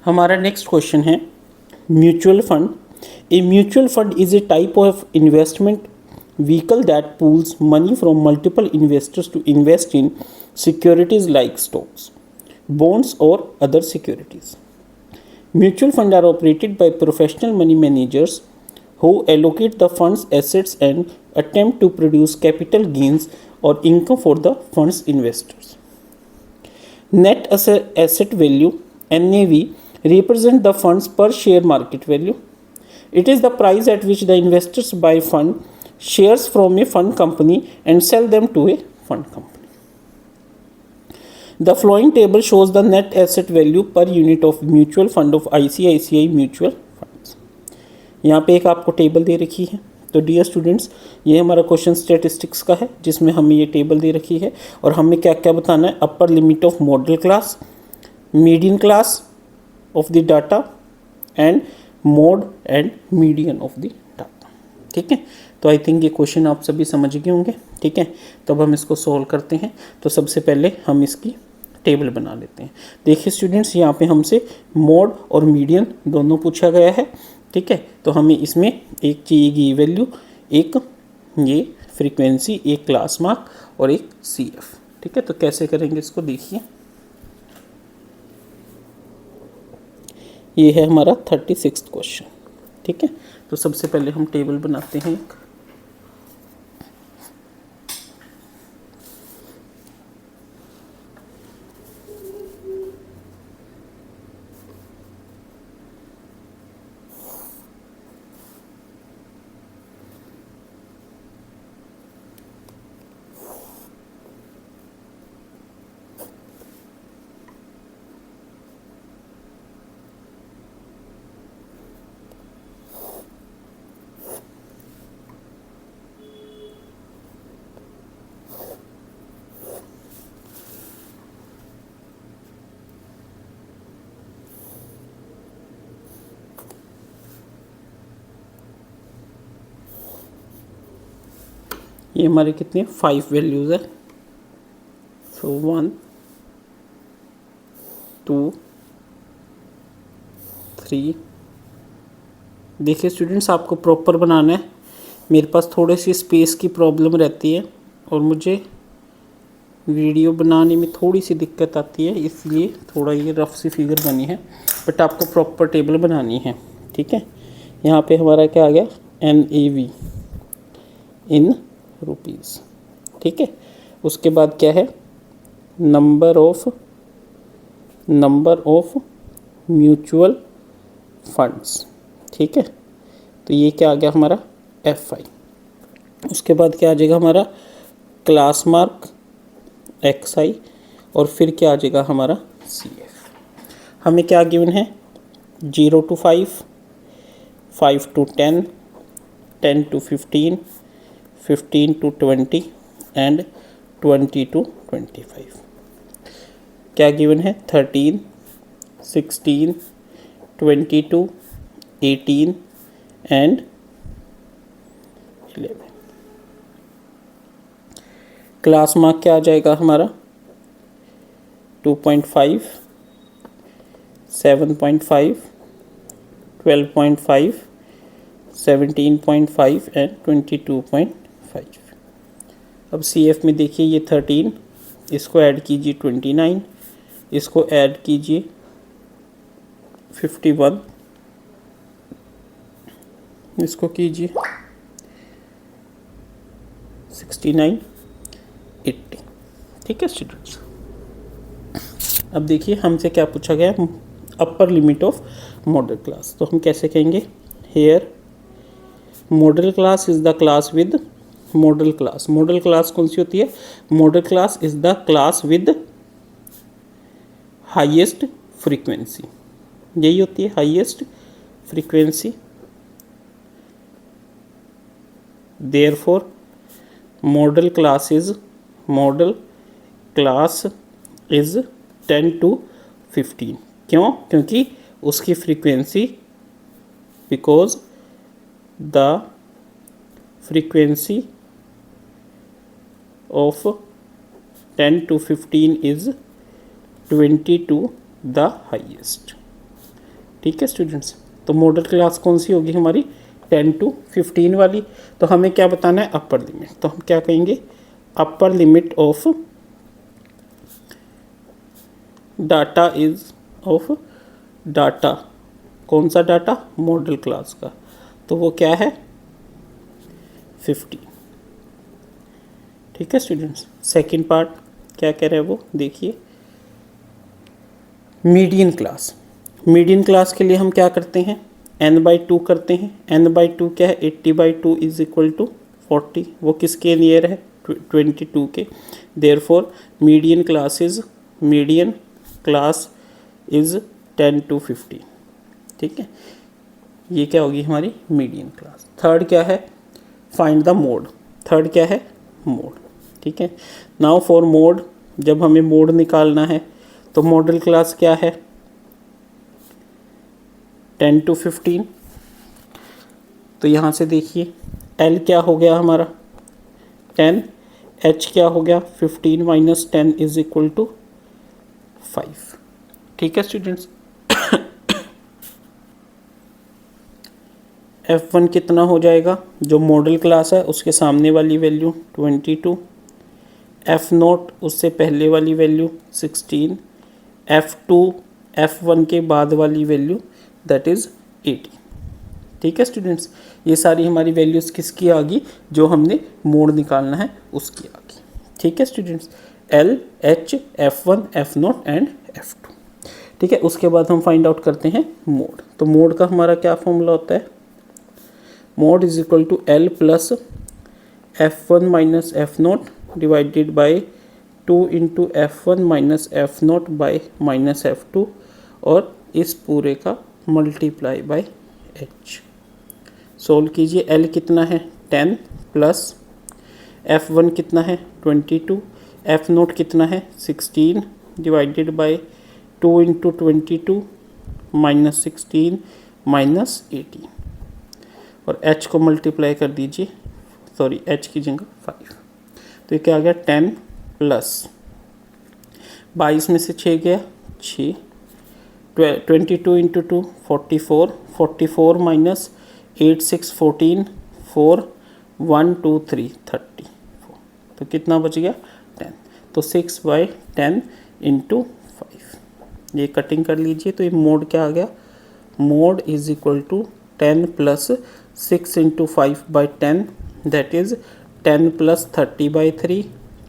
हमारा next question है mutual fund. A mutual fund is a type of investment vehicle that pools money from multiple investors to invest in securities like stocks, bonds, or other securities. Mutual funds are operated by professional money managers who allocate the fund's assets and attempt to produce capital gains or income for the fund's investors. Net asset value (NAV) represents the fund's per share market value. It is the price at which the investors buy fund shares from a fund company and sell them to a fund company. The following table shows the net asset value per unit of mutual fund of ICICI Mutual Funds. यहाँ पे एक आपको table दे रखी है। तो dear students, ये हमारा question statistics का है जिसमें हमें ये टेबल दे रखी है और हमें क्या क्या बताना है। अपर limit of modal class, median class of the data and mode and median of the data. ठीक है, तो आई थिंक ये क्वेश्चन आप सभी समझ गए होंगे। ठीक है, तो अब हम इसको सॉल्व करते हैं। तो सबसे पहले हम इसकी टेबल बना लेते हैं। देखिए स्टूडेंट्स, यहाँ पे हमसे मोड और मीडियन दोनों पूछा गया है। ठीक है, तो हमें इसमें एक चाहिए वैल्यू, एक ये फ्रीक्वेंसी, एक क्लास मार्क और एक CF। ठीक है, तो कैसे करेंगे इसको देखिए। ये है हमारा 36 क्वेश्चन। ठीक है, तो सबसे पहले हम टेबल बनाते हैं एक। ये हमारे कितने 5 वैल्यूज़ है। सो 1 2 3। देखिए स्टूडेंट्स, आपको प्रॉपर बनाना है। मेरे पास थोड़ी सी स्पेस की प्रॉब्लम रहती है और मुझे वीडियो बनाने में थोड़ी सी दिक्कत आती है, इसलिए थोड़ा ये रफ सी फिगर बनी है, बट आपको प्रॉपर टेबल बनानी है। ठीक है, यहाँ पे हमारा क्या आ गया, NAV इन रुपीज़। ठीक है, उसके बाद क्या है, नंबर ऑफ म्यूचुअल फंड्स। ठीक है, तो ये क्या आ गया हमारा FI। उसके बाद क्या आ जाएगा हमारा क्लास मार्क XI और फिर क्या आ जाएगा हमारा CF। हमें क्या गिवन है, 0 to 5, 5 to 10, 10 to 15, 15 to 20 and 20 to 25। क्या गिवन है, 13, 16, 22, 18 एंड 11। क्लास मार्क क्या आ जाएगा हमारा, 2.5, 7.5, 12.5, 17.5 एंड 22.5। अब CF में देखिए ये 13, इसको ऐड कीजिए 29, इसको ऐड कीजिए 51, इसको कीजिए 69, 80। ठीक है स्टूडेंट्स, अब देखिए हमसे क्या पूछा गया, upper limit of modal class. तो हम कैसे कहेंगे, here modal class is the class with modal class. Modal class कौन सी होती है, modal class is the class with highest frequency, यही होती है highest frequency. Therefore modal class is 10 to 15। क्यों, क्योंकि उसकी frequency, because the frequency of 10 to 15 is 20 to the highest। ठीक है स्टूडेंट्स। तो मॉडल क्लास कौन सी होगी हमारी, 10 to 15 वाली। तो हमें क्या बताना है, अपर लिमिट। तो हम क्या कहेंगे, अपर limit of data is of data, कौन सा डाटा, मॉडल क्लास का, तो वो क्या है 50। ठीक है स्टूडेंट्स। सेकंड पार्ट क्या कह रहे हैं वो देखिए, मीडियन क्लास। मीडियन क्लास के लिए हम क्या करते हैं, n/2 करते हैं। n/2 क्या है, 80/2 इज इक्वल टू 40। वो किसके नियर है, 22 के। Therefore median class is 10 to 50। ठीक है, ये क्या होगी हमारी मीडियन क्लास। थर्ड क्या है, फाइंड द मोड। थर्ड क्या है, मोड। ठीक है, नाउ फॉर मोड, जब हमें मोड निकालना है तो मॉडल क्लास क्या है, 10 to 15। तो यहाँ से देखिए L क्या हो गया हमारा 10, H क्या हो गया 15 - 10 इज इक्वल टू 5। ठीक है स्टूडेंट्स। F1 कितना हो जाएगा, जो मॉडल क्लास है उसके सामने वाली वैल्यू 22, F0 उससे पहले वाली वैल्यू 16, F2 F1 के बाद वाली वैल्यू दैट इज़ 80। ठीक है स्टूडेंट्स, ये सारी हमारी वैल्यूज़ किसकी आ गई, जो हमने मोड निकालना है उसकी आ गई। ठीक है students, L, H, F1, F0 and F2। ठीक है, उसके बाद हम फाइंड आउट करते हैं मोड। तो मोड का हमारा क्या फॉर्मूला होता है, mode is equal to L plus F1 minus F0 divided by 2 into F1 minus F0 by minus F2, और इस पूरे का मल्टीप्लाई बाई H। सोल्व कीजिए, L कितना है 10 प्लस F1 कितना है 22, F0 कितना है 16 divided by 2 into 22 minus 16 minus 80, और H को मल्टीप्लाई कर दीजिए, सॉरी H की जगह 5। तो ये क्या आ गया 10 प्लस 22 में से 6 गया 6, 22 इंटू 2 44, 44 माइनस 8 6 14 4 1 2 3 34, तो कितना बच गया 10। तो 6/10 इंटू 5, ये कटिंग कर लीजिए। तो ये मोड क्या आ गया, mode is equal to 10 plus 6 into 5/10 that is 10 plus 30/3,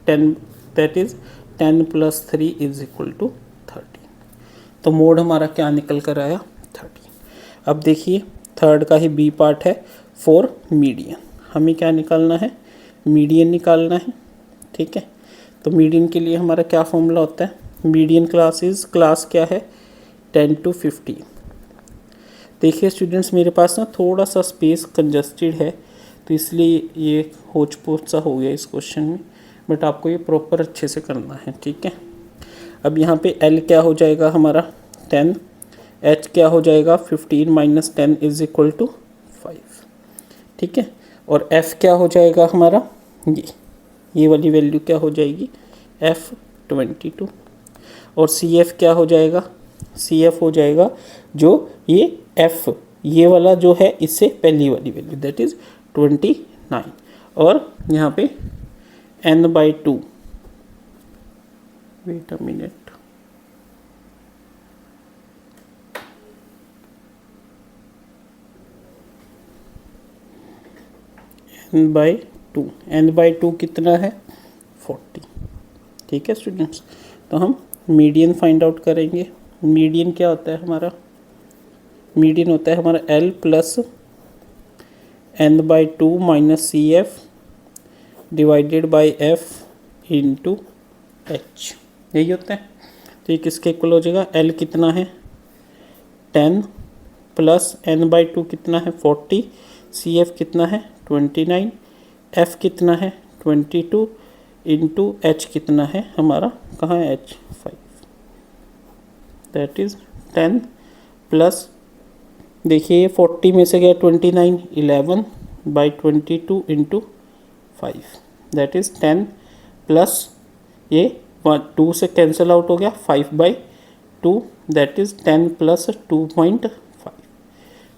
10 that is 10 plus 3 is equal to 30। तो मोड हमारा क्या निकल कर आया 30। अब देखिए थर्ड का ही बी पार्ट है, फॉर मीडियन। हमें क्या निकालना है, मीडियन निकालना है। ठीक है, तो मीडियन के लिए हमारा क्या फॉर्मूला होता है, मीडियन क्लास क्या है 10 to 15। देखिए स्टूडेंट्स, मेरे पास ना थोड़ा सा स्पेस कंजस्टेड है, तो इसलिए ये होच पोच सा हो गया इस क्वेश्चन में, बट आपको ये प्रॉपर अच्छे से करना है। ठीक है, अब यहाँ पे L क्या हो जाएगा हमारा 10, H क्या हो जाएगा 15 माइनस 10 इज इक्वल टू 5। ठीक है, और F क्या हो जाएगा हमारा, ये वाली वैल्यू क्या हो जाएगी F22, और CF क्या हो जाएगा, CF हो जाएगा जो ये F, ये वाला जो है इससे पहली वाली वैल्यू दैट इज़ 29, और यहाँ पे n/2, wait a minute, n/2 कितना है 40। ठीक है स्टूडेंट्स, तो हम मीडियन फाइंड आउट करेंगे। मीडियन क्या होता है हमारा, मीडियन होता है हमारा L plus n/2 minus CF divided by F into H, यही होता है। तो ये किसके इक्वल हो जाएगा, L कितना है 10 प्लस n/2 कितना है 40, CF कितना है 29, F कितना है 22 इंटू H कितना है हमारा, कहाँ है H 5, दैट इज़ 10 प्लस, देखिए ये 40 में से गया 29, 11/22 इंटू 5 दैट इज़ 10 प्लस ये 2 से कैंसिल आउट हो गया 5/10 2, दैट इज 10 प्लस 2.5,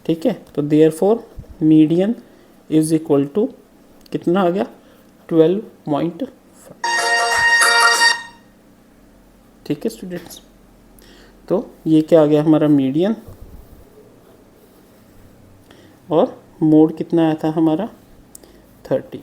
ठीक है। तो therefore median is equal to कितना आ गया 12.5, ठीक है स्टूडेंट्स। तो ये क्या आ गया हमारा मीडियन, और मोड कितना आया था हमारा 30।